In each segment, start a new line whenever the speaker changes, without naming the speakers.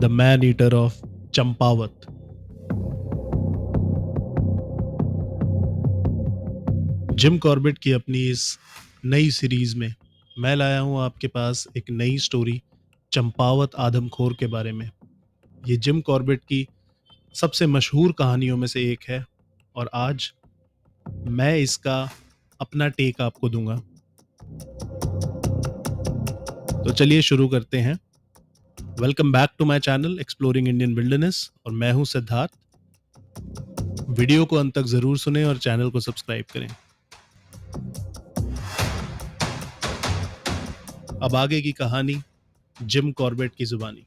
The man eater of Champawat. Jim Corbett की अपनी इस नई सीरीज में मैं लाया हूं आपके पास एक नई स्टोरी चंपावत आदमखोर के बारे में। ये जिम कॉर्बेट की सबसे मशहूर कहानियों में से एक है और आज मैं इसका अपना टेक आपको दूंगा। तो चलिए शुरू करते हैं। Welcome back to my channel exploring Indian wilderness और मैं हूं सिद्धार्थ। वीडियो को अंत तक जरूर सुनें और चैनल को सब्सक्राइब करें। अब आगे की कहानी जिम कॉर्बेट की जुबानी।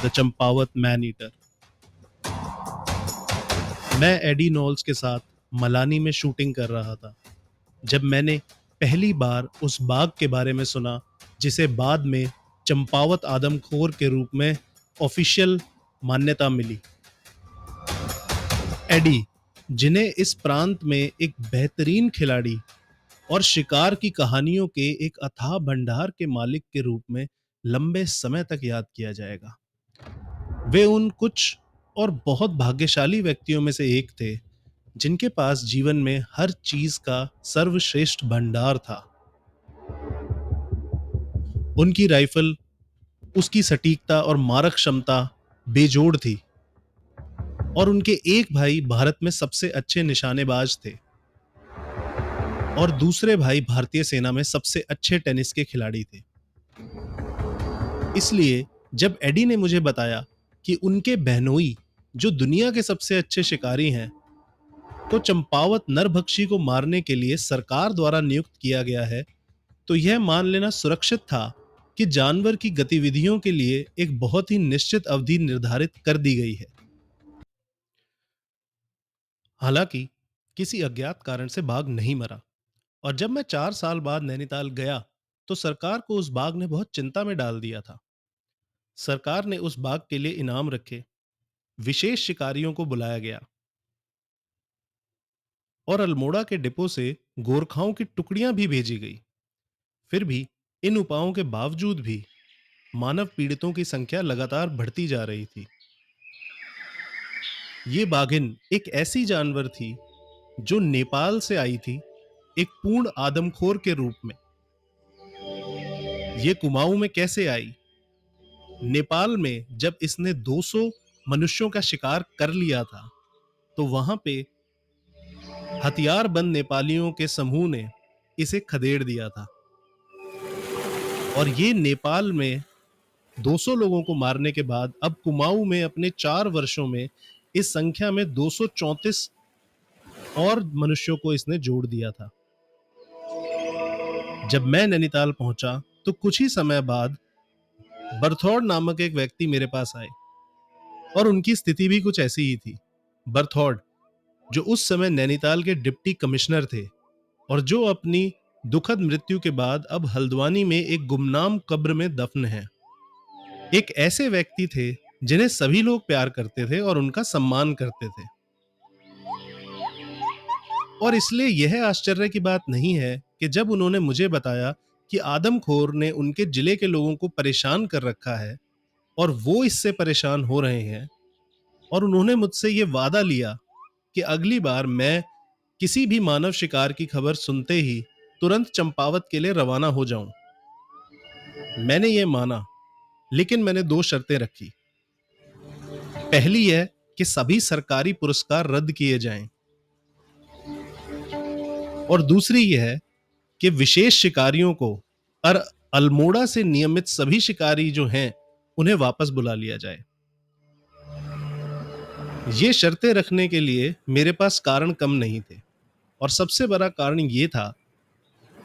The Champawat man eater. मैं एडी नॉल्स के साथ मलानी में शूटिंग कर रहा था जब मैंने पहली बार उस बाघ के बारे में सुना जिसे बाद में चंपावत आदमखोर के रूप में ऑफिशियल मान्यता मिली। एडी, जिन्हें इस प्रांत में एक बेहतरीन खिलाड़ी और शिकार की कहानियों के एक अथाह भंडार के मालिक के रूप में लंबे समय तक याद किया जाएगा। वे उन कुछ और बहुत भाग्यशाली व्यक्तियों में से एक थे जिनके पास जीवन में हर चीज का सर्वश्रेष्ठ भंडार था। उनकी राइफल, उसकी सटीकता और मारक क्षमता बेजोड़ थी और उनके एक भाई भारत में सबसे अच्छे निशानेबाज थे और दूसरे भाई भारतीय सेना में सबसे अच्छे टेनिस के खिलाड़ी थे। इसलिए जब एडी ने मुझे बताया कि उनके बहनोई जो दुनिया के सबसे अच्छे शिकारी हैं, तो चंपावत नरभक्षी को मारने के लिए सरकार द्वारा नियुक्त किया गया है, तो यह मान लेना सुरक्षित था कि जानवर की गतिविधियों के लिए एक बहुत ही निश्चित अवधि निर्धारित कर दी गई है। हालांकि किसी अज्ञात कारण से बाघ नहीं मरा और जब मैं 4 साल बाद नैनीताल गया तो सरकार को उस बाघ ने बहुत चिंता में डाल दिया था। सरकार ने उस बाघ के लिए इनाम रखे, विशेष शिकारियों को बुलाया गया और अल्मोड़ा के डिपो से गोरखाओं की टुकड़ियां भी भेजी गई। फिर भी इन उपायों के बावजूद भी मानव पीड़ितों की संख्या लगातार बढ़ती जा रही थी। ये बाघिन एक ऐसी जानवर थी जो नेपाल से आई थी, एक पूर्ण आदमखोर के रूप में। ये कुमाऊं में कैसे आई? नेपाल में जब इसने 200 मनुष्यों का शिकार कर लिया था तो वहां पे हथियारबंद नेपालियों के समूह ने इसे खदेड़ दिया था और ये नेपाल में 200 लोगों को मारने के बाद अब कुमाऊं में अपने 4 वर्षों में इस संख्या में 234 और मनुष्यों को इसने जोड़ दिया था। जब मैं नैनीताल पहुंचा तो कुछ ही समय बाद बर्थौड़ नामक एक व्यक्ति मेरे पास आए और उनकी स्थिति भी कुछ ऐसी ही थी। बर्थौड़, जो उस समय नैनीताल के डिप्टी कमिश्नर थे और जो अपनी दुखद मृत्यु के बाद अब हल्द्वानी में एक गुमनाम कब्र में दफन है। एक ऐसे व्यक्ति थे जिन्हें सभी लोग प्यार करते थे और उनका सम्मान करते थे। और इसलिए यह आश्चर्य की बात नहीं है कि जब उन्होंने मुझे बताया कि आदमखोर ने उनके जिले के लोगों को परेशान कर रखा है और वो इससे परेशान हो रहे हैं, और उन्होंने मुझसे ये वादा लिया कि अगली बार मैं किसी भी मानव शिकार की खबर सुनते ही तुरंत चंपावत के लिए रवाना हो जाऊं। मैंने ये माना, लेकिन मैंने 2 शर्तें रखी। पहली यह कि सभी सरकारी पुरस्कार रद्द किए जाएं और दूसरी यह कि विशेष शिकारियों को और अल्मोड़ा से नियमित सभी शिकारी जो हैं उन्हें वापस बुला लिया जाए। ये शर्तें रखने के लिए मेरे पास कारण कम नहीं थे और सबसे बड़ा कारण ये था,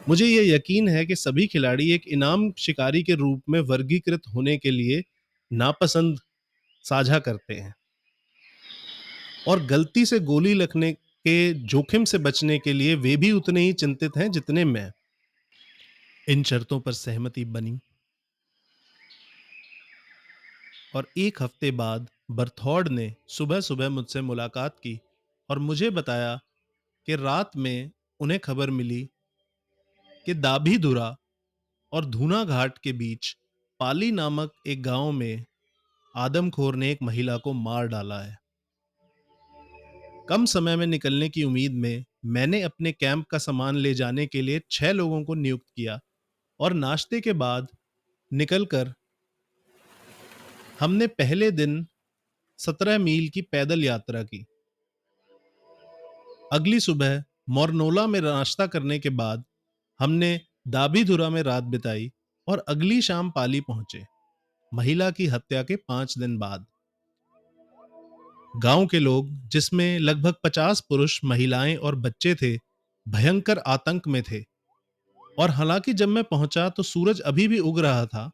मुझे ये यकीन है कि सभी खिलाड़ी एक इनाम शिकारी के रूप में वर्गीकृत होने के लिए नापसंद साझा करते हैं और गलती से गोली लगने के जोखिम से बचने के लिए वे भी उतने ही चिंतित हैं जितने मैं। इन शर्तों पर सहमति बनी और एक हफ्ते बाद बर्थौड़ ने सुबह सुबह मुझसे मुलाकात की और मुझे बताया कि रात में उन्हें खबर मिली कि दाभीधुरा और धूना घाट के बीच पाली नामक एक गांव में आदमखोर ने एक महिला को मार डाला है। कम समय में निकलने की उम्मीद में मैंने अपने कैंप का सामान ले जाने के लिए 6 लोगों को नियुक्त किया और नाश्ते के बाद निकलकर हमने पहले दिन 17 मील की पैदल यात्रा की। अगली सुबह मोरनोला में नाश्ता करने के बाद हमने दाभीधुरा में रात बिताई और अगली शाम पाली पहुंचे, महिला की हत्या के 5 दिन बाद। गांव के लोग, जिसमें लगभग 50 पुरुष, महिलाएं और बच्चे थे, भयंकर आतंक में थे। और हालांकि जब मैं पहुंचा तो सूरज अभी भी उग रहा था,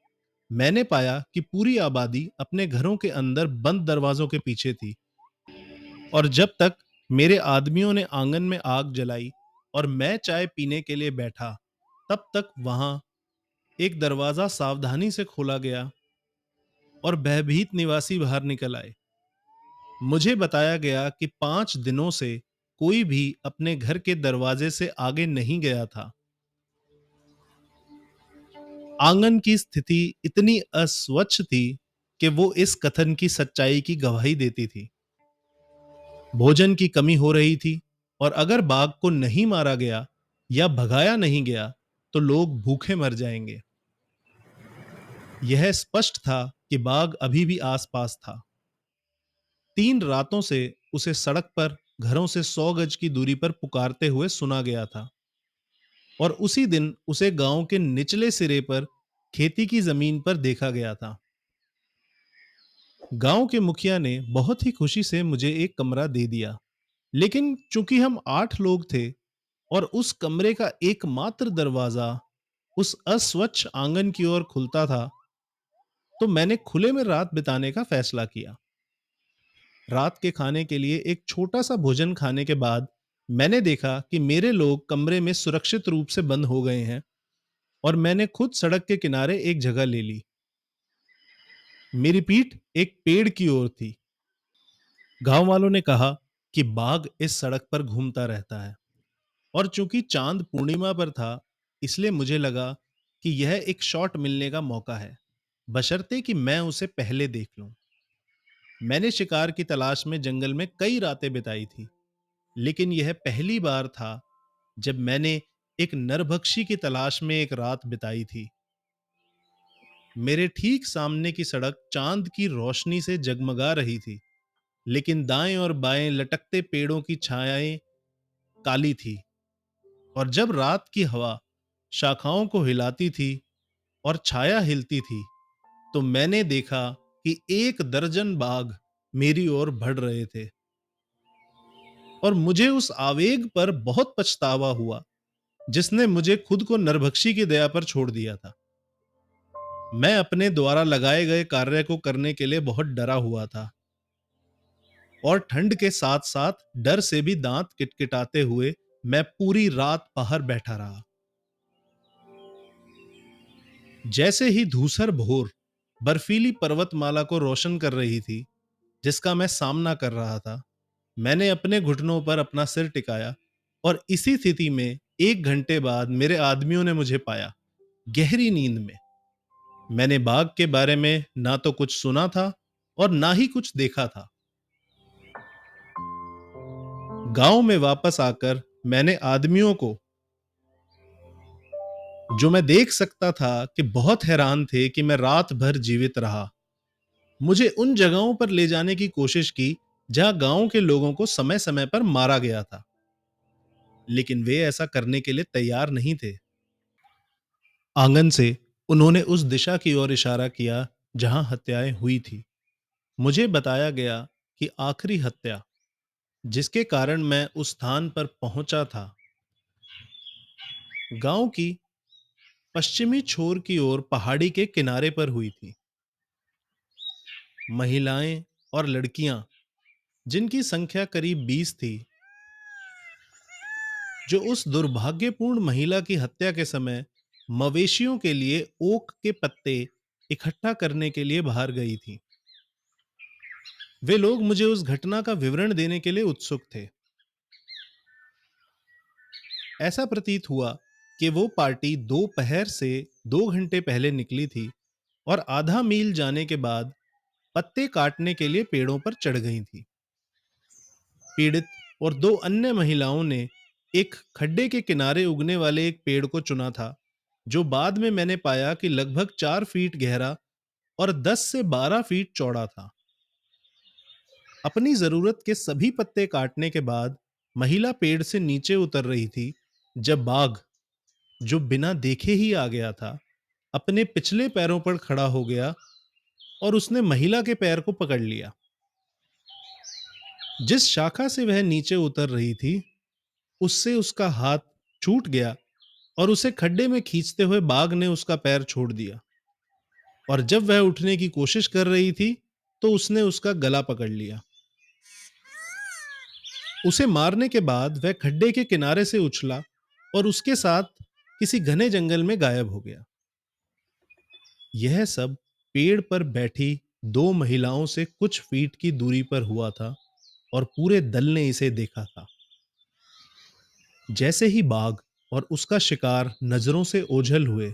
मैंने पाया कि पूरी आबादी अपने घरों के अंदर बंद दरवाजों के पीछे थी। और जब तक मेरे आदमियों ने आंगन में आग जलाई और मैं चाय पीने के लिए बैठा, तब तक वहां एक दरवाजा सावधानी से खोला गया और भयभीत निवासी बाहर निकल आए। मुझे बताया गया कि 5 दिनों से कोई भी अपने घर के दरवाजे से आगे नहीं गया था। आंगन की स्थिति इतनी अस्वच्छ थी कि वो इस कथन की सच्चाई की गवाही देती थी। भोजन की कमी हो रही थी और अगर बाघ को नहीं मारा गया या भगाया नहीं गया तो लोग भूखे मर जाएंगे। यह स्पष्ट था कि बाघ अभी भी आसपास था। 3 रातों से उसे सड़क पर घरों से 100 गज की दूरी पर पुकारते हुए सुना गया था और उसी दिन उसे गांव के निचले सिरे पर खेती की जमीन पर देखा गया था। गांव के मुखिया ने बहुत ही खुशी से मुझे एक कमरा दे दिया, लेकिन चूंकि हम 8 लोग थे और उस कमरे का एकमात्र दरवाजा उस अस्वच्छ आंगन की ओर खुलता था, तो मैंने खुले में रात बिताने का फैसला किया। रात के खाने के लिए एक छोटा सा भोजन खाने के बाद मैंने देखा कि मेरे लोग कमरे में सुरक्षित रूप से बंद हो गए हैं और मैंने खुद सड़क के किनारे एक जगह ले ली। मेरी पीठ एक पेड़ की ओर थी। गांव वालों ने कहा कि बाघ इस सड़क पर घूमता रहता है और चूंकि चांद पूर्णिमा पर था, इसलिए मुझे लगा कि यह एक शॉट मिलने का मौका है, बशर्ते कि मैं उसे पहले देख लूं। मैंने शिकार की तलाश में जंगल में कई रातें बिताई थी, लेकिन यह पहली बार था जब मैंने एक नरभक्षी की तलाश में एक रात बिताई थी। मेरे ठीक सामने की सड़क चांद की रोशनी से जगमगा रही थी, लेकिन दाएं और बाएं लटकते पेड़ों की छायाएं काली थी। और जब रात की हवा शाखाओं को हिलाती थी और छाया हिलती थी, तो मैंने देखा कि 1 दर्जन बाघ मेरी ओर बढ़ रहे थे और मुझे उस आवेग पर बहुत पछतावा हुआ जिसने मुझे खुद को नरभक्षी की दया पर छोड़ दिया था। मैं अपने द्वारा लगाए गए कार्य को करने के लिए बहुत डरा हुआ था और ठंड के साथ साथ डर से भी दांत किटकिटाते हुए मैं पूरी रात बाहर बैठा रहा। जैसे ही धूसर भोर बर्फीली पर्वतमाला को रोशन कर रही थी जिसका मैं सामना कर रहा था, मैंने अपने घुटनों पर अपना सिर टिकाया और इसी स्थिति में 1 घंटे बाद मेरे आदमियों ने मुझे पाया, गहरी नींद में। मैंने बाघ के बारे में ना तो कुछ सुना था और ना ही कुछ देखा था। गांव में वापस आकर मैंने आदमियों को, जो मैं देख सकता था कि बहुत हैरान थे कि मैं रात भर जीवित रहा, मुझे उन जगहों पर ले जाने की कोशिश की जहां गांव के लोगों को समय समय पर मारा गया था, लेकिन वे ऐसा करने के लिए तैयार नहीं थे। आंगन से उन्होंने उस दिशा की ओर इशारा किया जहां हत्याएं हुई थी। मुझे बताया गया कि आखिरी हत्या जिसके कारण मैं उस स्थान पर पहुंचा था, गांव की पश्चिमी छोर की ओर पहाड़ी के किनारे पर हुई थी। महिलाएं और लड़कियां, जिनकी संख्या करीब 20 थी, जो उस दुर्भाग्यपूर्ण महिला की हत्या के समय मवेशियों के लिए ओक के पत्ते इकट्ठा करने के लिए बाहर गई थी। वे लोग मुझे उस घटना का विवरण देने के लिए उत्सुक थे। ऐसा प्रतीत हुआ कि वो पार्टी दोपहर से 2 घंटे पहले निकली थी और आधा मील जाने के बाद पत्ते काटने के लिए पेड़ों पर चढ़ गई थी। पीड़ित और दो अन्य महिलाओं ने एक खड्डे के किनारे उगने वाले एक पेड़ को चुना था, जो बाद में मैंने पाया कि लगभग 4 फीट गहरा और 10 से 12 फीट चौड़ा था। अपनी जरूरत के सभी पत्ते काटने के बाद महिला पेड़ से नीचे उतर रही थी, जब बाघ, जो बिना देखे ही आ गया था, अपने पिछले पैरों पर खड़ा हो गया और उसने महिला के पैर को पकड़ लिया। जिस शाखा से वह नीचे उतर रही थी, उससे उसका हाथ छूट गया और उसे खड्डे में खींचते हुए बाघ ने उसका पैर छोड़ दिया। और जब वह उठने की कोशिश कर रही थी, तो उसने उसका गला पकड़ लिया। उसे मारने के बाद वह खड्डे के किनारे से उछला और उसके साथ किसी घने जंगल में गायब हो गया। यह सब पेड़ पर बैठी दो महिलाओं से कुछ फीट की दूरी पर हुआ था और पूरे दल ने इसे देखा था। जैसे ही बाघ और उसका शिकार नजरों से ओझल हुए,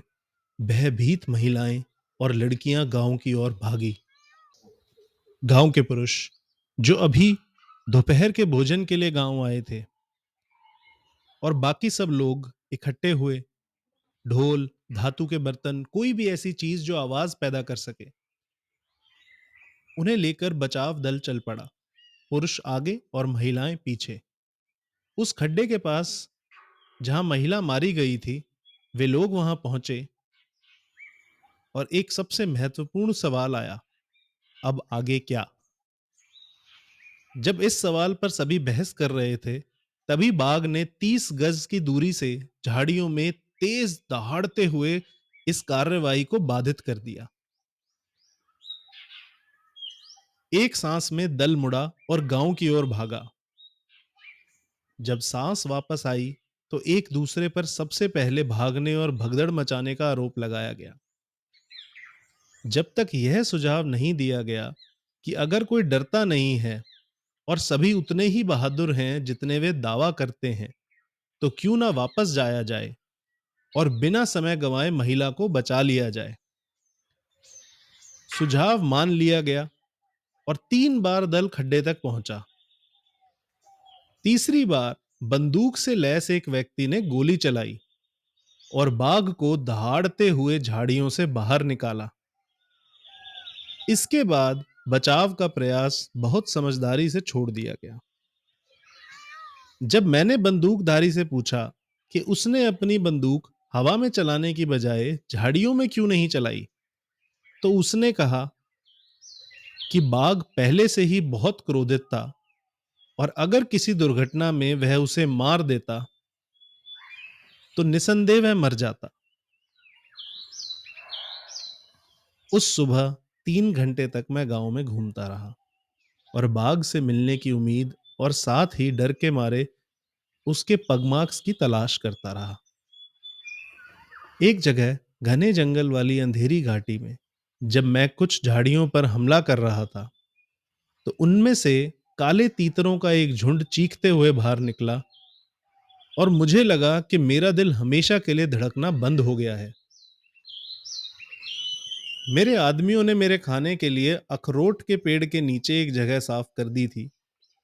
भयभीत महिलाएं और लड़कियां गांव की ओर भागी। गांव के पुरुष, जो अभी दोपहर के भोजन के लिए गांव आए थे, और बाकी सब लोग इकट्ठे हुए। ढोल, धातु के बर्तन, कोई भी ऐसी चीज जो आवाज पैदा कर सके, उन्हें लेकर बचाव दल चल पड़ा। पुरुष आगे और महिलाएं पीछे। उस खड्डे के पास जहां महिला मारी गई थी, वे लोग वहां पहुंचे और एक सबसे महत्वपूर्ण सवाल आया, अब आगे क्या? जब इस सवाल पर सभी बहस कर रहे थे, तभी बाघ ने 30 गज की दूरी से झाड़ियों में तेज दहाड़ते हुए इस कार्रवाई को बाधित कर दिया। एक सांस में दल मुड़ा और गांव की ओर भागा। जब सांस वापस आई, तो एक दूसरे पर सबसे पहले भागने और भगदड़ मचाने का आरोप लगाया गया। जब तक यह सुझाव नहीं दिया गया कि अगर कोई डरता नहीं है और सभी उतने ही बहादुर हैं जितने वे दावा करते हैं, तो क्यों ना वापस जाया जाए और बिना समय गंवाए महिला को बचा लिया जाए। सुझाव मान लिया गया और 3 बार दल खड्डे तक पहुंचा। तीसरी बार बंदूक से लैस एक व्यक्ति ने गोली चलाई और बाघ को दहाड़ते हुए झाड़ियों से बाहर निकाला। इसके बाद बचाव का प्रयास बहुत समझदारी से छोड़ दिया गया। जब मैंने बंदूकधारी से पूछा कि उसने अपनी बंदूक हवा में चलाने की बजाय झाड़ियों में क्यों नहीं चलाई, तो उसने कहा कि बाघ पहले से ही बहुत क्रोधित था और अगर किसी दुर्घटना में वह उसे मार देता, तो निसंदेह वह मर जाता। उस सुबह 3 घंटे तक मैं गांव में घूमता रहा और बाघ से मिलने की उम्मीद और साथ ही डर के मारे उसके पगमार्क्स की तलाश करता रहा। एक जगह घने जंगल वाली अंधेरी घाटी में जब मैं कुछ झाड़ियों पर हमला कर रहा था, तो उनमें से काले तीतरों का एक झुंड चीखते हुए बाहर निकला और मुझे लगा कि मेरा दिल हमेशा के लिए धड़कना बंद हो गया है। मेरे आदमियों ने मेरे खाने के लिए अखरोट के पेड़ के नीचे एक जगह साफ कर दी थी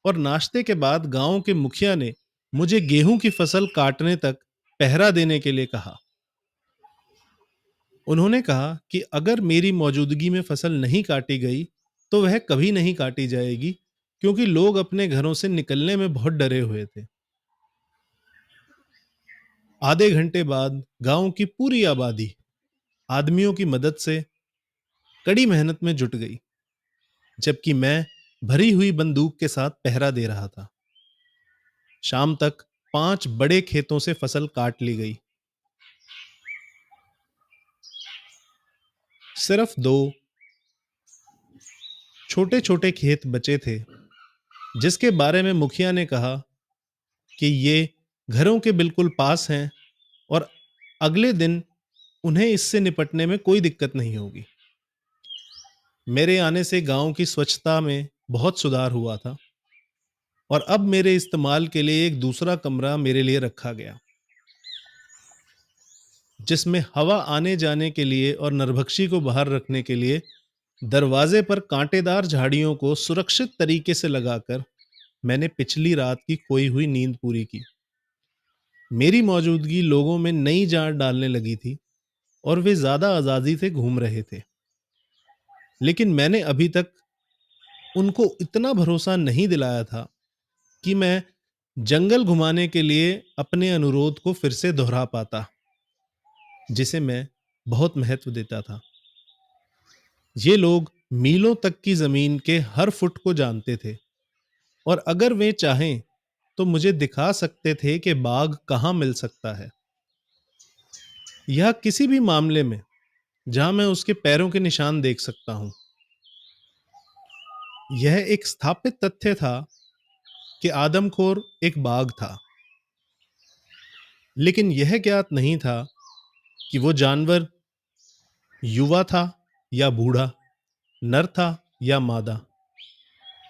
और नाश्ते के बाद गांव के मुखिया ने मुझे गेहूं की फसल काटने तक पहरा देने के लिए कहा। उन्होंने कहा कि अगर मेरी मौजूदगी में फसल नहीं काटी गई, तो वह कभी नहीं काटी जाएगी, क्योंकि लोग अपने घरों से निकलने में बहुत डरे हुए थे। आधे घंटे बाद गांव की पूरी आबादी आदमियों की मदद से कड़ी मेहनत में जुट गई, जबकि मैं भरी हुई बंदूक के साथ पहरा दे रहा था। शाम तक 5 बड़े खेतों से फसल काट ली गई। सिर्फ 2 छोटे छोटे खेत बचे थे, जिसके बारे में मुखिया ने कहा कि ये घरों के बिल्कुल पास हैं और अगले दिन उन्हें इससे निपटने में कोई दिक्कत नहीं होगी। मेरे आने से गांव की स्वच्छता में बहुत सुधार हुआ था और अब मेरे इस्तेमाल के लिए एक दूसरा कमरा मेरे लिए रखा गया। जिसमें हवा आने जाने के लिए और नरभक्षी को बाहर रखने के लिए दरवाजे पर कांटेदार झाड़ियों को सुरक्षित तरीके से लगाकर मैंने पिछली रात की खोई हुई नींद पूरी की। मेरी मौजूदगी लोगों में नई जान डालने लगी थी और वे ज्यादा आजादी से घूम रहे थे। लेकिन मैंने अभी तक उनको इतना भरोसा नहीं दिलाया था कि मैं जंगल घुमाने के लिए अपने अनुरोध को फिर से दोहरा पाता, जिसे मैं बहुत महत्व देता था। ये लोग मीलों तक की जमीन के हर फुट को जानते थे और अगर वे चाहें तो मुझे दिखा सकते थे कि बाघ कहाँ मिल सकता है। यह किसी भी मामले में जहां मैं उसके पैरों के निशान देख सकता हूं। यह एक स्थापित तथ्य था कि आदमखोर एक बाघ था, लेकिन यह ज्ञात नहीं था कि वो जानवर युवा था या बूढ़ा, नर था या मादा।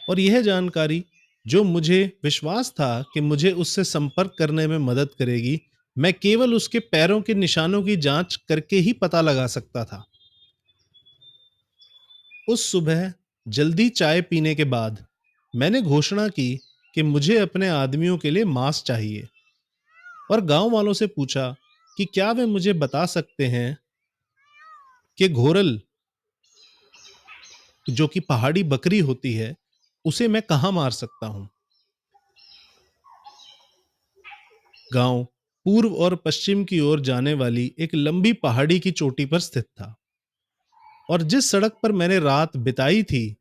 और यह जानकारी, जो मुझे विश्वास था कि मुझे उससे संपर्क करने में मदद करेगी, मैं केवल उसके पैरों के निशानों की जांच करके ही पता लगा सकता था। उस सुबह जल्दी चाय पीने के बाद मैंने घोषणा की कि मुझे अपने आदमियों के लिए मांस चाहिए और गांव वालों से पूछा कि क्या वे मुझे बता सकते हैं कि घोरल, जो कि पहाड़ी बकरी होती है, उसे मैं कहां मार सकता हूं। गांव पूर्व और पश्चिम की ओर जाने वाली एक लंबी पहाड़ी की चोटी पर स्थित था और जिस सड़क पर मैंने रात बिताई थी,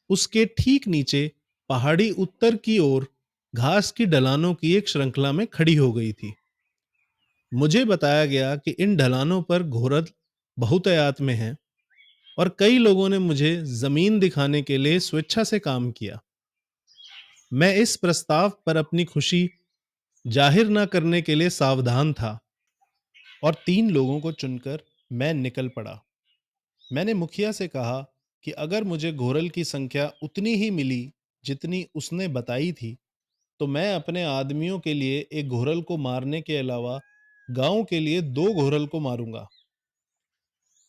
उसके ठीक नीचे पहाड़ी उत्तर की ओर घास की ढलानों की एक श्रृंखला में खड़ी हो गई थी। मुझे बताया गया कि इन ढलानों पर घोरल बहुतायत में है और कई लोगों ने मुझे जमीन दिखाने के लिए स्वेच्छा से काम किया। मैं इस प्रस्ताव पर अपनी खुशी जाहिर न करने के लिए सावधान था और 3 लोगों को चुनकर मैं निकल पड़ा। मैंने मुखिया से कहा कि अगर मुझे घोरल की संख्या उतनी ही मिली जितनी उसने बताई थी, तो मैं अपने आदमियों के लिए एक घोरल को मारने के अलावा गांव के लिए 2 घोरल को मारूंगा।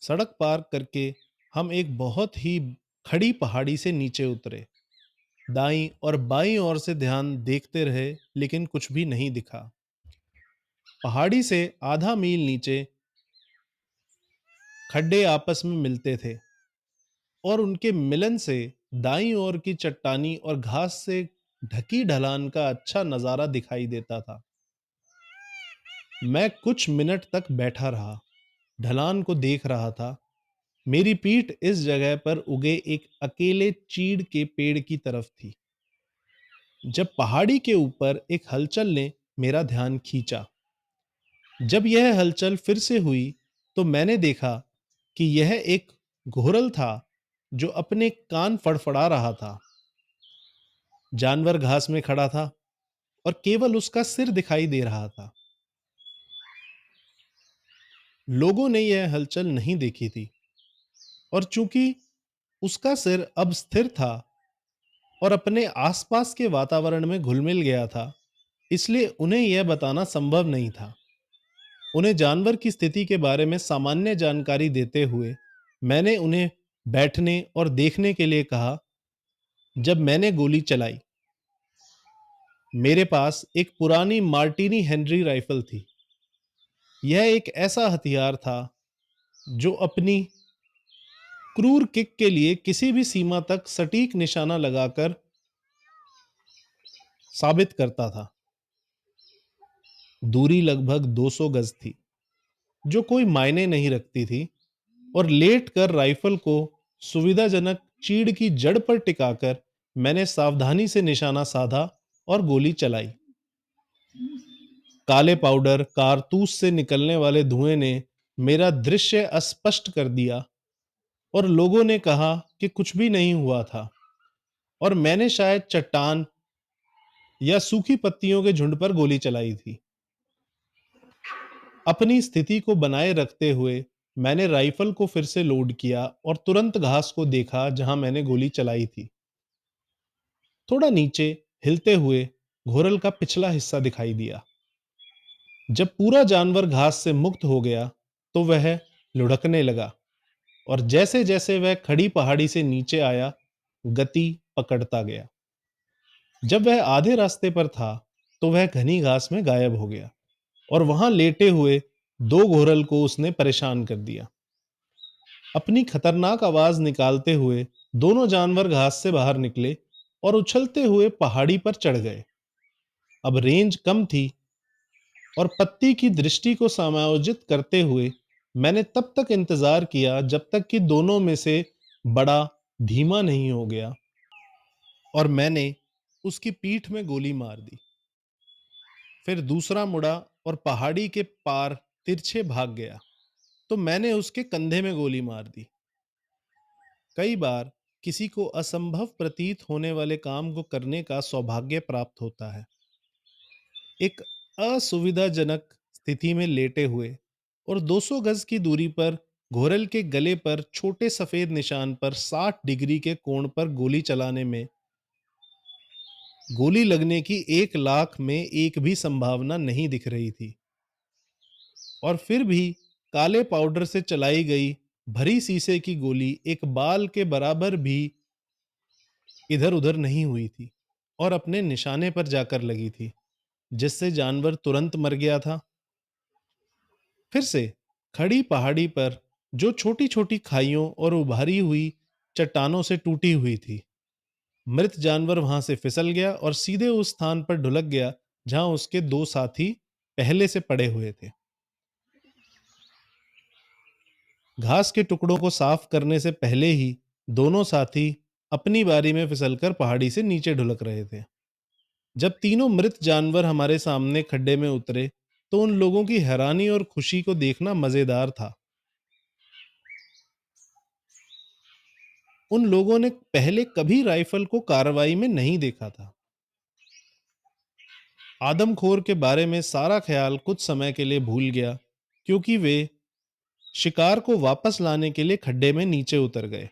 सड़क पार करके हम एक बहुत ही खड़ी पहाड़ी से नीचे उतरे। दाईं और बाईं ओर से ध्यान देखते रहे, लेकिन कुछ भी नहीं दिखा। पहाड़ी से आधा मील नीचे खड्डे आपस में मिलते थे और उनके मिलन से दाईं ओर की चट्टानी और घास से ढकी ढलान का अच्छा नजारा दिखाई देता था। मैं कुछ मिनट तक बैठा रहा, ढलान को देख रहा था। मेरी पीठ इस जगह पर उगे एक अकेले चीड़ के पेड़ की तरफ थी जब पहाड़ी के ऊपर एक हलचल ने मेरा ध्यान खींचा। जब यह हलचल फिर से हुई तो मैंने देखा कि यह एक घोरल था जो अपने कान फड़फड़ा रहा था। जानवर घास में खड़ा था और केवल उसका सिर दिखाई दे रहा था। लोगों ने यह हलचल नहीं देखी थी और चूंकि उसका सिर अब स्थिर था और अपने आसपास के वातावरण में घुल मिल गया था, इसलिए उन्हें यह बताना संभव नहीं था। उन्हें जानवर की स्थिति के बारे में सामान्य जानकारी देते हुए मैंने उन्हें बैठने और देखने के लिए कहा। जब मैंने गोली चलाई, मेरे पास एक पुरानी मार्टिनी हेनरी राइफल थी। यह एक ऐसा हथियार था जो अपनी क्रूर किक के लिए किसी भी सीमा तक सटीक निशाना लगाकर साबित करता था। दूरी लगभग 200 गज थी, जो कोई मायने नहीं रखती थी, और लेट कर राइफल को सुविधाजनक चीड़ की जड़ पर टिकाकर मैंने सावधानी से निशाना साधा और गोली चलाई। काले पाउडर कारतूस से निकलने वाले धुएं ने मेरा दृश्य अस्पष्ट कर दिया और लोगों ने कहा कि कुछ भी नहीं हुआ था और मैंने शायद चट्टान या सूखी पत्तियों के झुंड पर गोली चलाई थी। अपनी स्थिति को बनाए रखते हुए मैंने राइफल को फिर से लोड किया और तुरंत घास को देखा जहां मैंने गोली चलाई थी। थोड़ा नीचे हिलते हुए घोरल का पिछला हिस्सा दिखाई दिया। जब पूरा जानवर घास से मुक्त हो गया तो वह लुढ़कने लगा और जैसे जैसे वह खड़ी पहाड़ी से नीचे आया, गति पकड़ता गया। जब वह आधे रास्ते पर था तो वह घनी घास में गायब हो गया और वहां लेटे हुए दो घोरल को उसने परेशान कर दिया। अपनी खतरनाक आवाज निकालते हुए दोनों जानवर घास से बाहर निकले और उछलते हुए पहाड़ी पर चढ़ गए। अब रेंज कम थी और पत्ती की दृष्टि को समायोजित करते हुए मैंने तब तक इंतजार किया जब तक कि दोनों में से बड़ा धीमा नहीं हो गया और मैंने उसकी पीठ में गोली मार दी। फिर दूसरा मुड़ा और पहाड़ी के पार तिरछे भाग गया तो मैंने उसके कंधे में गोली मार दी। कई बार किसी को असंभव प्रतीत होने वाले काम को करने का सौभाग्य प्राप्त होता है। एक असुविधाजनक स्थिति में लेटे हुए और 200 गज की दूरी पर घोरल के गले पर छोटे सफेद निशान पर 60 डिग्री के कोण पर गोली चलाने में गोली लगने की 1 लाख में एक भी संभावना नहीं दिख रही थी। और फिर भी काले पाउडर से चलाई गई भरी शीशे की गोली एक बाल के बराबर भी इधर उधर नहीं हुई थी और अपने निशाने पर जाकर लगी थी, जिससे जानवर तुरंत मर गया था। फिर से खड़ी पहाड़ी पर जो छोटी छोटी खाइयों और उभारी हुई चट्टानों से टूटी हुई थी, मृत जानवर वहां से फिसल गया और सीधे उस स्थान पर ढुलक गया जहां उसके दो साथी पहले से पड़े हुए थे। घास के टुकड़ों को साफ करने से पहले ही दोनों साथी अपनी बारी में फिसलकर पहाड़ी से नीचे ढुलक रहे थे। जब तीनों मृत जानवर हमारे सामने खड्डे में उतरे तो उन लोगों की हैरानी और खुशी को देखना मजेदार था। उन लोगों ने पहले कभी राइफल को कार्रवाई में नहीं देखा था। आदमखोर के बारे में सारा ख्याल कुछ समय के लिए भूल गया क्योंकि वे शिकार को वापस लाने के लिए खड्डे में नीचे उतर गए।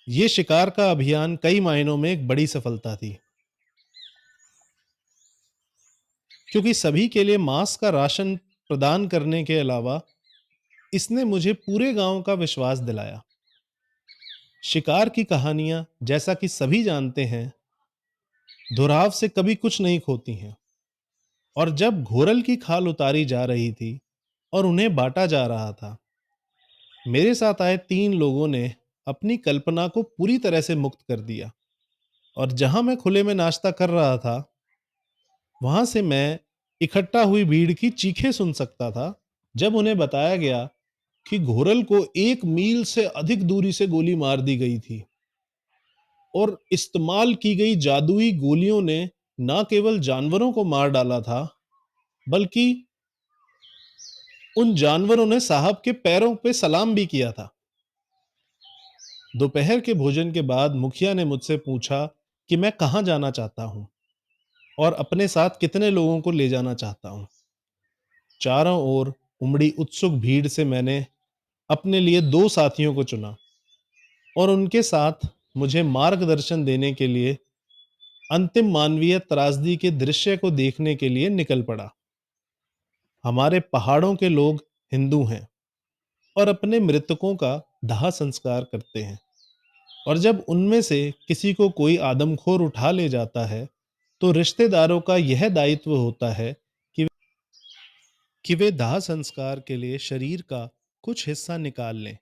ये शिकार का अभियान कई मायनों में एक बड़ी सफलता थी क्योंकि सभी के लिए मांस का राशन प्रदान करने के अलावा इसने मुझे पूरे गांव का विश्वास दिलाया। शिकार की कहानियां, जैसा कि सभी जानते हैं, दोहराव से कभी कुछ नहीं खोती हैं। और जब घोरल की खाल उतारी जा रही थी और उन्हें बांटा जा रहा था, मेरे साथ आए 3 लोगों ने अपनी कल्पना को पूरी तरह से मुक्त कर दिया। और जहां मैं खुले में नाश्ता कर रहा था, वहां से मैं इकट्ठा हुई भीड़ की चीखें सुन सकता था जब उन्हें बताया गया कि घोरल को 1 मील से अधिक दूरी से गोली मार दी गई थी और इस्तेमाल की गई जादुई गोलियों ने न केवल जानवरों को मार डाला था, बल्कि उन जानवरों ने साहब के पैरों पे सलाम भी किया था। दोपहर के भोजन के बाद मुखिया ने मुझसे पूछा कि मैं कहां जाना चाहता हूं और अपने साथ कितने लोगों को ले जाना चाहता हूं। चारों ओर उमड़ी उत्सुक भीड़ से मैंने अपने लिए 2 साथियों को चुना और उनके साथ मुझे मार्गदर्शन देने के लिए अंतिम मानवीय त्रासदी के दृश्य को देखने के लिए निकल पड़ा। हमारे पहाड़ों के लोग हिंदू हैं और अपने मृतकों का दाह संस्कार करते हैं। और जब उनमें से किसी को कोई आदमखोर उठा ले जाता है तो रिश्तेदारों का यह दायित्व होता है कि वे दाह संस्कार के लिए शरीर का कुछ हिस्सा निकाल लें,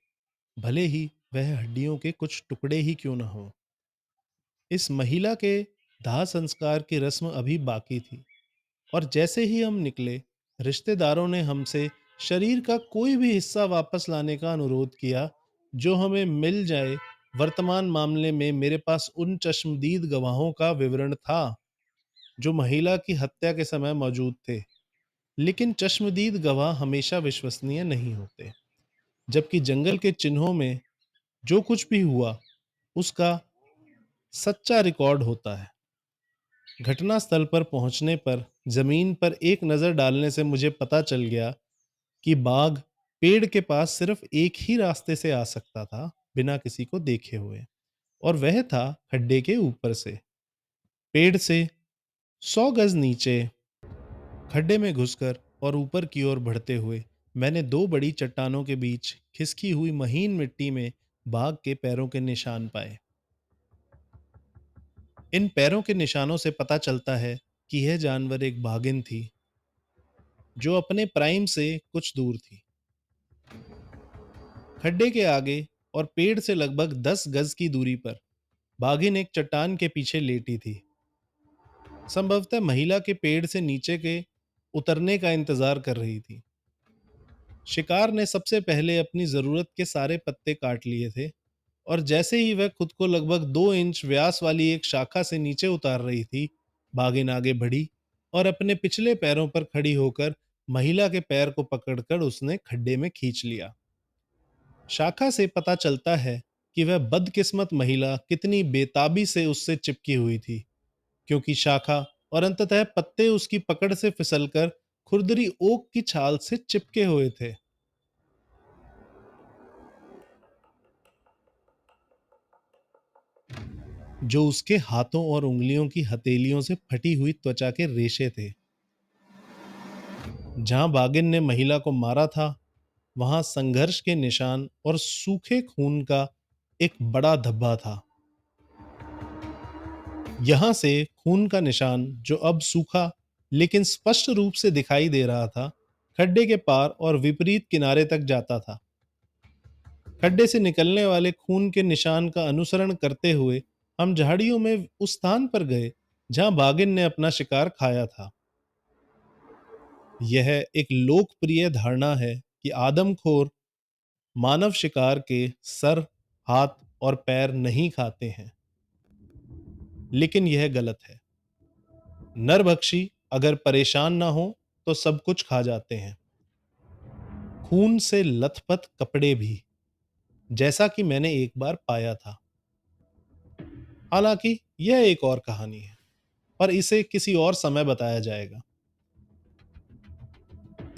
भले ही वह हड्डियों के कुछ टुकड़े ही क्यों न हो। इस महिला के दाह संस्कार की रस्म अभी बाकी थी और जैसे ही हम निकले, रिश्तेदारों ने हमसे शरीर का कोई भी हिस्सा वापस लाने का अनुरोध किया जो हमें मिल जाए। वर्तमान मामले में मेरे पास उन चश्मदीद गवाहों का विवरण था जो महिला की हत्या के समय मौजूद थे, लेकिन चश्मदीद गवाह हमेशा विश्वसनीय नहीं होते, जबकि जंगल के चिन्हों में जो कुछ भी हुआ उसका सच्चा रिकॉर्ड होता है। घटना स्थल पर पहुंचने पर जमीन पर एक नजर डालने से मुझे पता चल गया कि बाघ पेड़ के पास सिर्फ एक ही रास्ते से आ सकता था बिना किसी को देखे हुए, और वह था खड्डे के ऊपर से। पेड़ से 100 गज नीचे खड्डे में घुसकर और ऊपर की ओर बढ़ते हुए मैंने दो बड़ी चट्टानों के बीच खिसकी हुई महीन मिट्टी में बाघ के पैरों के निशान पाए। इन पैरों के निशानों से पता चलता है कि यह जानवर एक बाघिन थी जो अपने प्राइम से कुछ दूर थी। खड्डे के आगे और पेड़ से लगभग 10 गज की दूरी पर बाघिन एक चट्टान के पीछे लेटी थी, संभवतः महिला के पेड़ से नीचे के उतरने का इंतजार कर रही थी। शिकार ने सबसे पहले अपनी जरूरत के सारे पत्ते काट लिए थे और जैसे ही वह खुद को लगभग 2 इंच व्यास वाली एक शाखा से नीचे उतार रही थी, बाघिन आगे बढ़ी और अपने पिछले पैरों पर खड़ी होकर महिला के पैर को पकड़कर उसने खड्डे में खींच लिया। शाखा से पता चलता है कि वह बदकिस्मत महिला कितनी बेताबी से उससे चिपकी हुई थी, क्योंकि शाखा और अंततः पत्ते उसकी पकड़ से फिसलकर खुरदरी ओक की छाल से चिपके हुए थे। जो उसके हाथों और उंगलियों की हथेलियों से फटी हुई त्वचा के रेशे थे। जहां बागिन ने महिला को मारा था, वहां संघर्ष के निशान और सूखे खून का एक बड़ा धब्बा था। यहां से खून का निशान, जो अब सूखा लेकिन स्पष्ट रूप से दिखाई दे रहा था, खड्डे के पार और विपरीत किनारे तक जाता था। खड्डे से निकलने वाले खून के निशान का अनुसरण करते हुए हम झाड़ियों में उस स्थान पर गए जहां बागिन ने अपना शिकार खाया था। यह एक लोकप्रिय धारणा है कि आदमखोर मानव शिकार के सर, हाथ और पैर नहीं खाते हैं, लेकिन यह गलत है। नरभक्षी अगर परेशान ना हो तो सब कुछ खा जाते हैं, खून से लथपथ कपड़े भी, जैसा कि मैंने एक बार पाया था। हालांकि यह एक और कहानी है, पर इसे किसी और समय बताया जाएगा।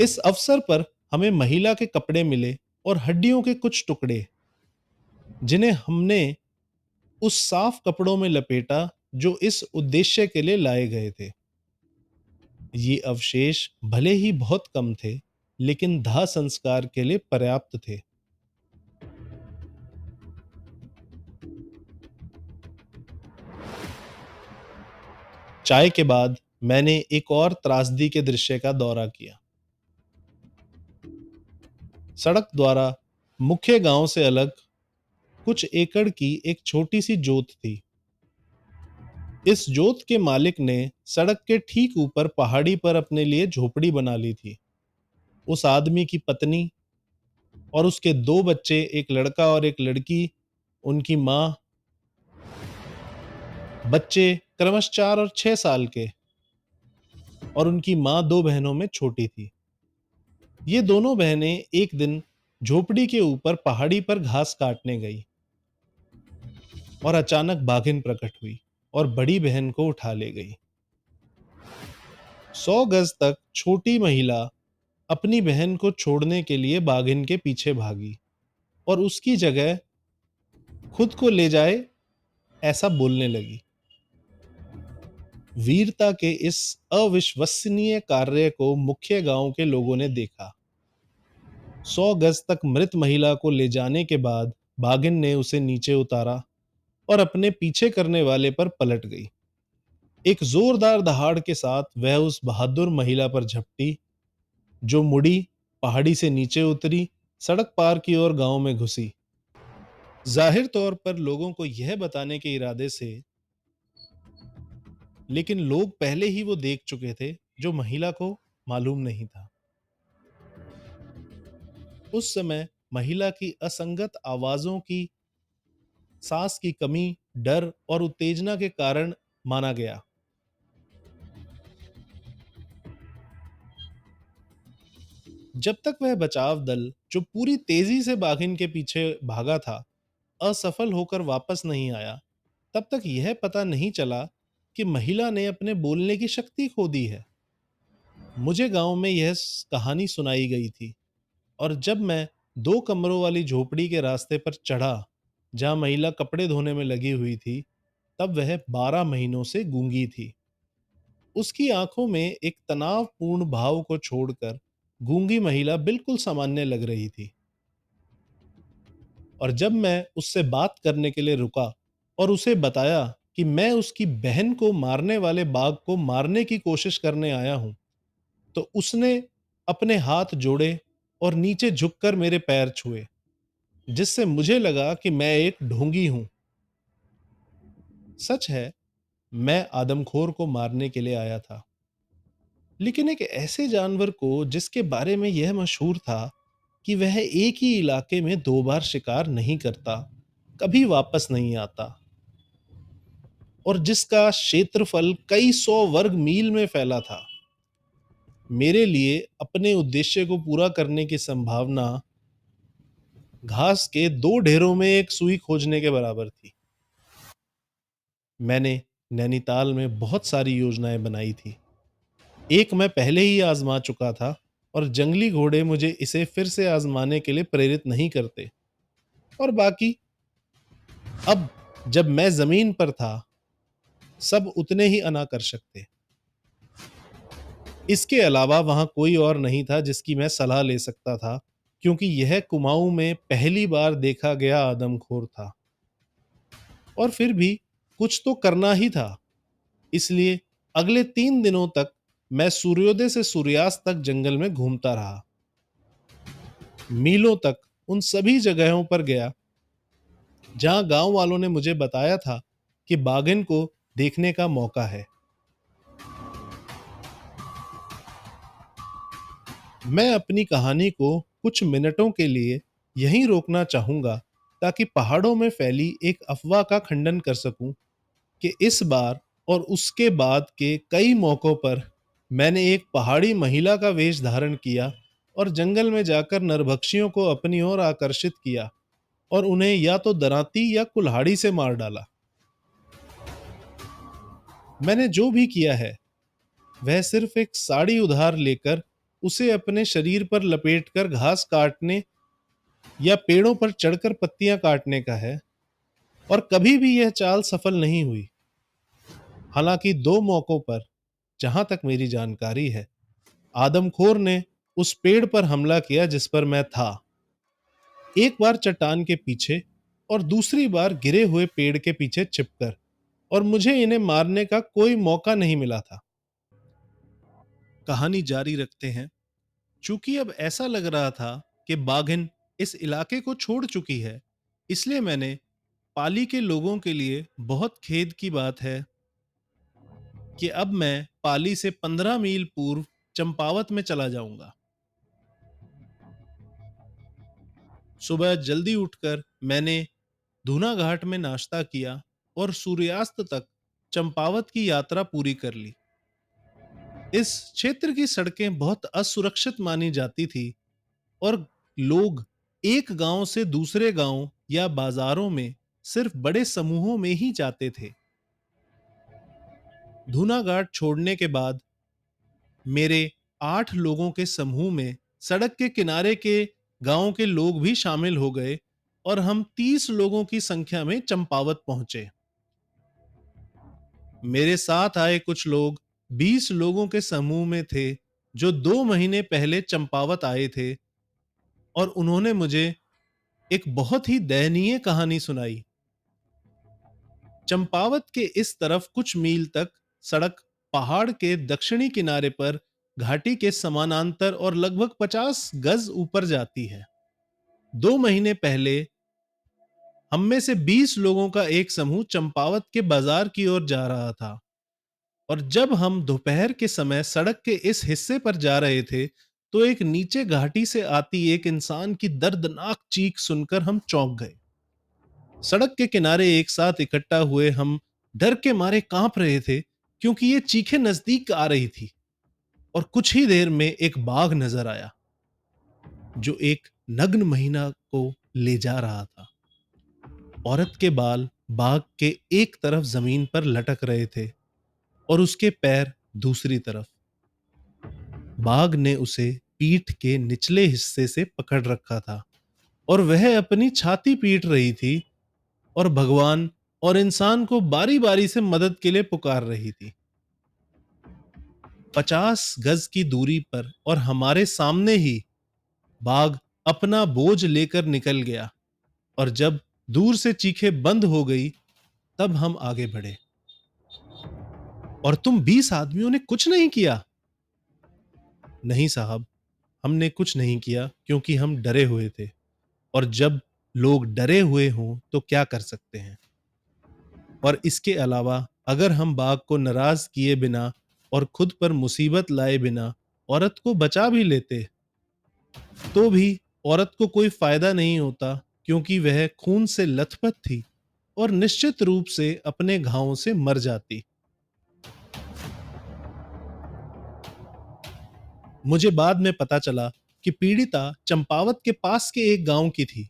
इस अवसर पर हमें महिला के कपड़े मिले और हड्डियों के कुछ टुकड़े, जिन्हें हमने उस साफ कपड़ों में लपेटा जो इस उद्देश्य के लिए लाए गए थे। ये अवशेष भले ही बहुत कम थे, लेकिन दाह संस्कार के लिए पर्याप्त थे। चाय के बाद मैंने एक और त्रासदी के दृश्य का दौरा किया। सड़क द्वारा मुख्य गांव से अलग कुछ एकड़ की एक छोटी सी जोत थी। इस जोत के मालिक ने सड़क के ठीक ऊपर पहाड़ी पर अपने लिए झोपड़ी बना ली थी। उस आदमी की पत्नी और उसके दो बच्चे, एक लड़का और एक लड़की, उनकी माँ, बच्चे क्रमश 4 और 6 साल के, और उनकी माँ दो बहनों में छोटी थी। ये दोनों बहनें एक दिन झोपड़ी के ऊपर पहाड़ी पर घास काटने गई और अचानक बाघिन प्रकट हुई और बड़ी बहन को उठा ले गई। 100 गज तक छोटी महिला अपनी बहन को छोड़ने के लिए बाघिन के पीछे भागी और उसकी जगह खुद को ले जाए ऐसा बोलने लगी। वीरता के इस अविश्वसनीय कार्य को मुख्य गांव के लोगों ने देखा। 100 गज तक मृत महिला को ले जाने के बाद बाघिन ने उसे नीचे उतारा और अपने पीछे करने वाले पर पलट गई। एक जोरदार दहाड़ के साथ वह उस बहादुर महिला पर झपटी, जो मुड़ी, पहाड़ी से नीचे उतरी, सड़क पार की ओर गांव में घुसी। जाहिर तौर पर लोगों को यह बताने के इरादे से, लेकिन लोग पहले ही वो देख चुके थे जो महिला को मालूम नहीं था। उस समय महिला की असंगत आवाजों की सांस की कमी, डर और उत्तेजना के कारण माना गया। जब तक वह बचाव दल, जो पूरी तेजी से बाघिन के पीछे भागा था, असफल होकर वापस नहीं आया, तब तक यह पता नहीं चला कि महिला ने अपने बोलने की शक्ति खो दी है। मुझे गांव में यह कहानी सुनाई गई थी और जब मैं 2 कमरों वाली झोपड़ी के रास्ते पर चढ़ा जहां महिला कपड़े धोने में लगी हुई थी, तब वह 12 महीनों से गूंगी थी। उसकी आंखों में एक तनावपूर्ण भाव को छोड़कर गूंगी महिला बिल्कुल सामान्य लग रही थी। और जब मैं उससे बात करने के लिए रुका और उसे बताया कि मैं उसकी बहन को मारने वाले बाघ को मारने की कोशिश करने आया हूं, तो उसने अपने हाथ जोड़े और नीचे झुककर मेरे पैर छुए, जिससे मुझे लगा कि मैं एक ढोंगी हूं। सच है, मैं आदमखोर को मारने के लिए आया था, लेकिन एक ऐसे जानवर को जिसके बारे में यह मशहूर था कि वह एक ही इलाके में 2 बार शिकार नहीं करता, कभी वापस नहीं आता, और जिसका क्षेत्रफल कई सौ वर्ग मील में फैला था। मेरे लिए अपने उद्देश्य को पूरा करने की संभावना घास के 2 ढेरों में एक सुई खोजने के बराबर थी। मैंने नैनीताल में बहुत सारी योजनाएं बनाई थी। एक मैं पहले ही आजमा चुका था, और जंगली घोड़े मुझे इसे फिर से आजमाने के लिए प्रेरित नहीं करते। और बाकी, अब जब मैं जमीन पर था, सब उतने ही अनाकर्षक थे। इसके अलावा वहां कोई और नहीं था जिसकी मैं सलाह ले सकता था, क्योंकि यह कुमाऊं में पहली बार देखा गया आदमखोर था। और फिर भी कुछ तो करना ही था। इसलिए अगले 3 दिनों तक मैं सूर्योदय से सूर्यास्त तक जंगल में घूमता रहा। मीलों तक उन सभी जगहों पर गया जहां गांव वालों ने मुझे बताया था कि बाघिन को देखने का मौका है। मैं अपनी कहानी को कुछ मिनटों के लिए यहीं रोकना चाहूंगा, ताकि पहाड़ों में फैली एक अफवाह का खंडन कर सकूं कि इस बार और उसके बाद के कई मौकों पर मैंने एक पहाड़ी महिला का वेश धारण किया और जंगल में जाकर नरभक्षियों को अपनी ओर आकर्षित किया और उन्हें या तो दरांती या कुल्हाड़ी से मार डाला। मैंने जो भी किया है, वह सिर्फ एक साड़ी उधार लेकर उसे अपने शरीर पर लपेटकर घास काटने या पेड़ों पर चढ़कर पत्तियां काटने का है, और कभी भी यह चाल सफल नहीं हुई। हालांकि 2 मौकों पर, जहां तक मेरी जानकारी है, आदमखोर ने उस पेड़ पर हमला किया जिस पर मैं था। एक बार चट्टान के पीछे और दूसरी बार गिरे हुए पेड़ के पीछे छिपकर, और मुझे इन्हें मारने का कोई मौका नहीं मिला था। कहानी जारी रखते हैं। चूंकि अब ऐसा लग रहा था कि बाघिन इस इलाके को छोड़ चुकी है, इसलिए मैंने, पाली के लोगों के लिए बहुत खेद की बात है कि अब मैं पाली से 15 मील पूर्व चंपावत में चला जाऊंगा। सुबह जल्दी उठकर मैंने धूना घाट में नाश्ता किया और सूर्यास्त तक चंपावत की यात्रा पूरी कर ली। इस क्षेत्र की सड़कें बहुत असुरक्षित मानी जाती थी, और लोग एक गांव से दूसरे गांव या बाजारों में सिर्फ बड़े समूहों में ही जाते थे। धूना घाट छोड़ने के बाद मेरे 8 लोगों के समूह में सड़क के किनारे के गांव के लोग भी शामिल हो गए, और हम 30 लोगों की संख्या में चंपावत पहुंचे। मेरे साथ आए कुछ लोग 20 लोगों के समूह में थे, जो 2 महीने पहले चंपावत आए थे, और उन्होंने मुझे एक बहुत ही दयनीय कहानी सुनाई। चंपावत के इस तरफ कुछ मील तक सड़क पहाड़ के दक्षिणी किनारे पर घाटी के समानांतर और लगभग 50 गज ऊपर जाती है। 2 महीने पहले हम में से 20 लोगों का एक समूह चंपावत के बाजार की ओर जा रहा था, और जब हम दोपहर के समय सड़क के इस हिस्से पर जा रहे थे, तो एक नीचे घाटी से आती एक इंसान की दर्दनाक चीख सुनकर हम चौंक गए। सड़क के किनारे एक साथ इकट्ठा हुए हम डर के मारे कांप रहे थे, क्योंकि ये चीखें नजदीक आ रही थी, और कुछ ही देर में एक बाघ नजर आया, जो एक नग्न महिला को ले जा रहा था। औरत के बाल बाघ के एक तरफ जमीन पर लटक रहे थे, और उसके पैर दूसरी तरफ। बाघ ने उसे पीठ के निचले हिस्से से पकड़ रखा था, और वह अपनी छाती पीट रही थी, और भगवान और इंसान को बारी बारी से मदद के लिए पुकार रही थी। 50 गज की दूरी पर और हमारे सामने ही बाघ अपना बोझ लेकर निकल गया। और जब दूर से चीखें बंद हो गई, तब हम आगे बढ़े। और तुम 20 आदमियों ने कुछ नहीं किया? नहीं साहब, हमने कुछ नहीं किया क्योंकि हम डरे हुए थे। और जब लोग डरे हुए हों तो क्या कर सकते हैं? और इसके अलावा अगर हम बाघ को नाराज किए बिना और खुद पर मुसीबत लाए बिना औरत को बचा भी लेते, तो भी औरत को कोई फायदा नहीं होता, क्योंकि वह खून से लथपथ थी और निश्चित रूप से अपने घावों से मर जाती। मुझे बाद में पता चला कि पीड़िता चंपावत के पास के एक गांव की थी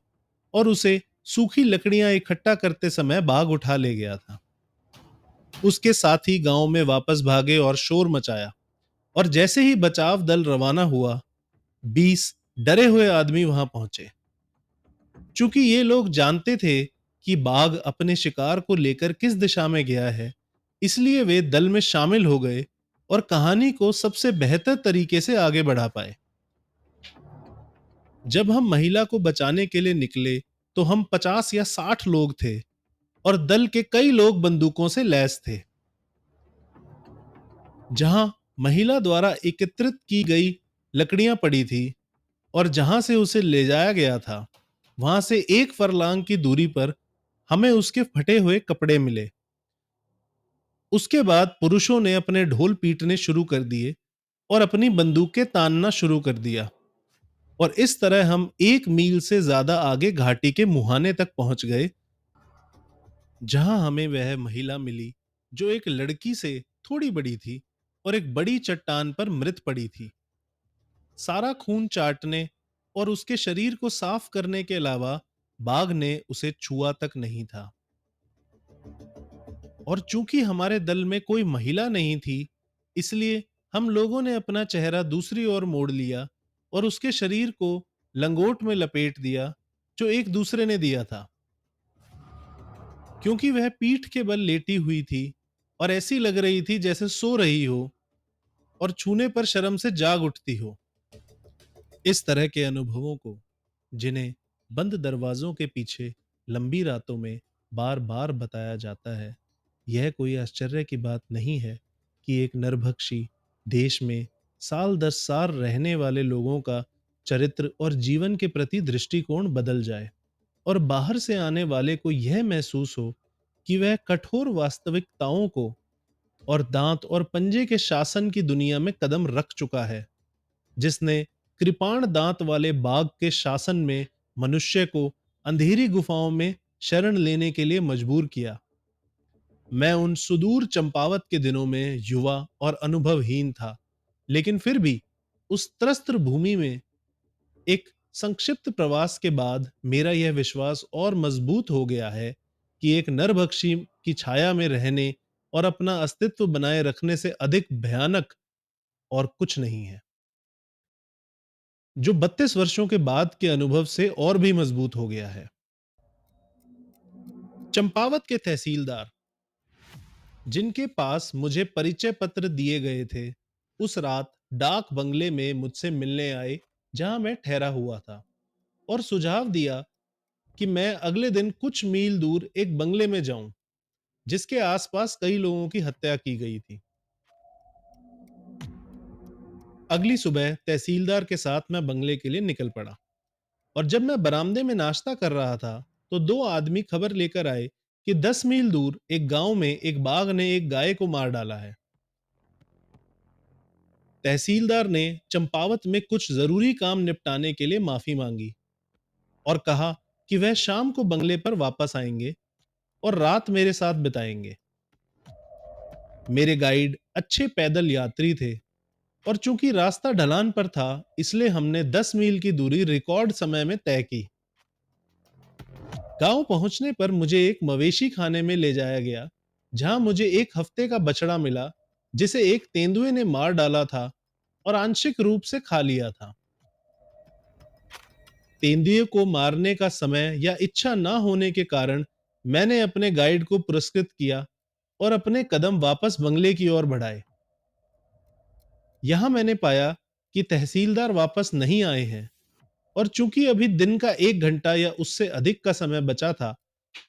और उसे सूखी लकड़ियां इकट्ठा करते समय बाघ उठा ले गया था। उसके साथी गांव में वापस भागे और शोर मचाया। और जैसे ही बचाव दल रवाना हुआ, 20 डरे हुए आदमी वहां पहुंचे। चूंकि ये लोग जानते थे कि बाघ अपने शिकार को लेकर किस दिशा में गया है, इसलिए वे दल में शामिल हो गए और कहानी को सबसे बेहतर तरीके से आगे बढ़ा पाए। जब हम महिला को बचाने के लिए निकले, तो हम 50 या 60 लोग थे और दल के कई लोग बंदूकों से लैस थे। जहां महिला द्वारा एकत्रित की गई लकड़ियां पड़ी थी और जहां से उसे ले जाया गया था, वहां से 1 फरलांग की दूरी पर हमें उसके फटे हुए कपड़े मिले। उसके बाद पुरुषों ने अपने ढोल पीटने शुरू कर दिए और अपनी बंदूकें तानना शुरू कर दिया। और इस तरह हम 1 मील से ज्यादा आगे घाटी के मुहाने तक पहुंच गए, जहां हमें वह महिला मिली जो एक लड़की से थोड़ी बड़ी थी और एक बड़ी चट्टान पर मृत पड़ी थी। सारा खून चाटने और उसके शरीर को साफ करने के अलावा बाघ ने उसे छुआ तक नहीं था। और चूंकि हमारे दल में कोई महिला नहीं थी, इसलिए हम लोगों ने अपना चेहरा दूसरी ओर मोड़ लिया और उसके शरीर को लंगोट में लपेट दिया जो एक दूसरे ने दिया था। क्योंकि वह पीठ के बल लेटी हुई थी और ऐसी लग रही थी जैसे सो रही हो और छूने पर शर्म से जाग उठती हो। इस तरह के अनुभवों को, जिन्हें बंद दरवाजों के पीछे लंबी रातों में बार बार बताया जाता है, यह कोई आश्चर्य की बात नहीं है कि एक नरभक्षी देश में साल 10 साल रहने वाले लोगों का चरित्र और जीवन के प्रति दृष्टिकोण बदल जाए और बाहर से आने वाले को यह महसूस हो कि वह कठोर वास्तविकताओं को और दांत और पंजे के शासन की दुनिया में कदम रख चुका है, जिसने कृपाण दांत वाले बाघ के शासन में मनुष्य को अंधेरी गुफाओं में शरण लेने के लिए मजबूर किया। मैं उन सुदूर चंपावत के दिनों में युवा और अनुभवहीन था, लेकिन फिर भी उस त्रस्त भूमि में एक संक्षिप्त प्रवास के बाद मेरा यह विश्वास और मजबूत हो गया है कि एक नरभक्षी की छाया में रहने और अपना अस्तित्व बनाए रखने से अधिक भयानक और कुछ नहीं है, जो 32 वर्षों के बाद के अनुभव से और भी मजबूत हो गया है। चंपावत के तहसीलदार, जिनके पास मुझे परिचय पत्र दिए गए थे, उस रात डाक बंगले में मुझसे मिलने आए जहां मैं ठहरा हुआ था, और सुझाव दिया कि मैं अगले दिन कुछ मील दूर एक बंगले में जाऊं जिसके आसपास कई लोगों की हत्या की गई थी। अगली सुबह तहसीलदार के साथ मैं बंगले के लिए निकल पड़ा, और जब मैं बरामदे में नाश्ता कर रहा था, तो 2 आदमी खबर लेकर आए कि 10 मील दूर एक गांव में एक बाघ ने एक गाय को मार डाला है। तहसीलदार ने चंपावत में कुछ जरूरी काम निपटाने के लिए माफी मांगी और कहा कि वह शाम को बंगले पर वापस आएंगे और रात मेरे साथ बिताएंगे। मेरे गाइड अच्छे पैदल यात्री थे और चूंकि रास्ता ढलान पर था, इसलिए हमने 10 मील की दूरी रिकॉर्ड समय में तय की। गांव पहुंचने पर मुझे एक मवेशी खाने में ले जाया गया, जहां मुझे एक हफ्ते का बछड़ा मिला जिसे एक तेंदुए ने मार डाला था और आंशिक रूप से खा लिया था। तेंदुए को मारने का समय या इच्छा ना होने के कारण मैंने अपने गाइड को पुरस्कृत किया और अपने कदम वापस बंगले की ओर बढ़ाए। यहाँ मैंने पाया कि तहसीलदार वापस नहीं आए हैं और चूंकि अभी दिन का 1 घंटा या उससे अधिक का समय बचा था,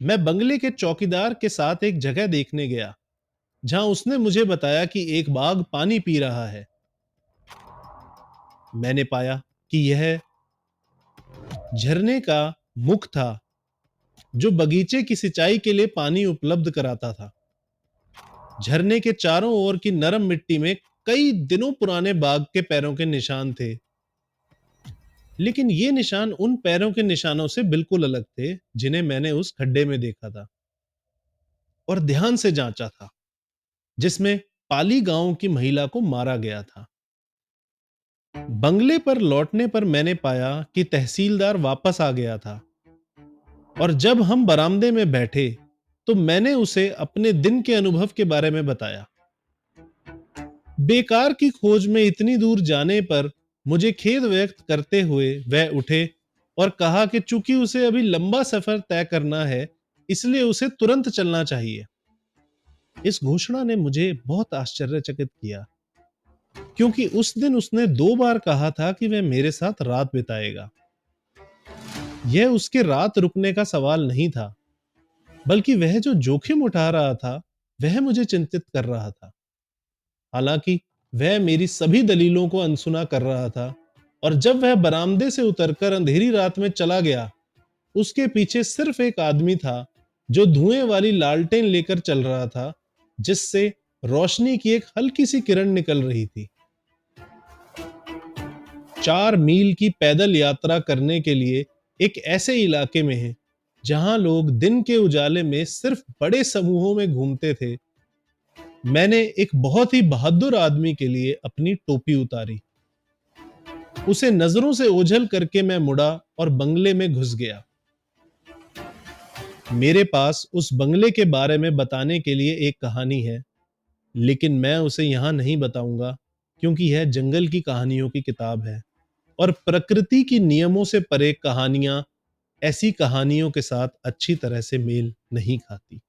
मैं बंगले के चौकीदार के साथ एक जगह देखने गया, जहां उसने मुझे बताया कि एक बाघ पानी पी रहा है। मैंने पाया कि यह झरने का मुख था, जो बगीचे की सिंचाई के लिए पानी उपलब्ध कराता था। झरने के चारों ओर की नरम मिट्टी में कई दिनों पुराने बाघ के पैरों के निशान थे, लेकिन ये निशान उन पैरों के निशानों से बिल्कुल अलग थे, जिन्हें मैंने उस खड्डे में देखा था और ध्यान से जांचा था, जिसमें पाली गांव की महिला को मारा गया था। बंगले पर लौटने पर मैंने पाया कि तहसीलदार वापस आ गया था और जब हम बरामदे में बैठे, तो मैंने उसे अपने दिन के अनुभव के बारे में बताया। बेकार की खोज में इतनी दूर जाने पर मुझे खेद व्यक्त करते हुए वह उठे और कहा कि चूंकि उसे अभी लंबा सफर तय करना है, इसलिए उसे तुरंत चलना चाहिए। इस घोषणा ने मुझे बहुत आश्चर्यचकित किया, क्योंकि उस दिन उसने 2 बार कहा था कि वह मेरे साथ रात बिताएगा। यह उसके रात रुकने का सवाल नहीं था, बल्कि वह जो जोखिम उठा रहा था, वह मुझे चिंतित कर रहा था। हालांकि वह मेरी सभी दलीलों को अनसुना कर रहा था और जब वह बरामदे से उतरकर अंधेरी रात में चला गया, उसके पीछे सिर्फ एक आदमी था, जो धुएं वाली लालटेन लेकर चल रहा था, जिससे रोशनी की एक हल्की सी किरण निकल रही थी। 4 मील की पैदल यात्रा करने के लिए एक ऐसे इलाके में है, जहां लोग दिन के उजाले में सिर्फ बड़े समूहों में घूमते थे, मैंने एक बहुत ही बहादुर आदमी के लिए अपनी टोपी उतारी। उसे नजरों से ओझल करके मैं मुड़ा और बंगले में घुस गया। मेरे पास उस बंगले के बारे में बताने के लिए एक कहानी है, लेकिन मैं उसे यहां नहीं बताऊंगा, क्योंकि यह जंगल की कहानियों की किताब है और प्रकृति की नियमों से परे कहानियां ऐसी कहानियों के साथ अच्छी तरह से मेल नहीं खाती।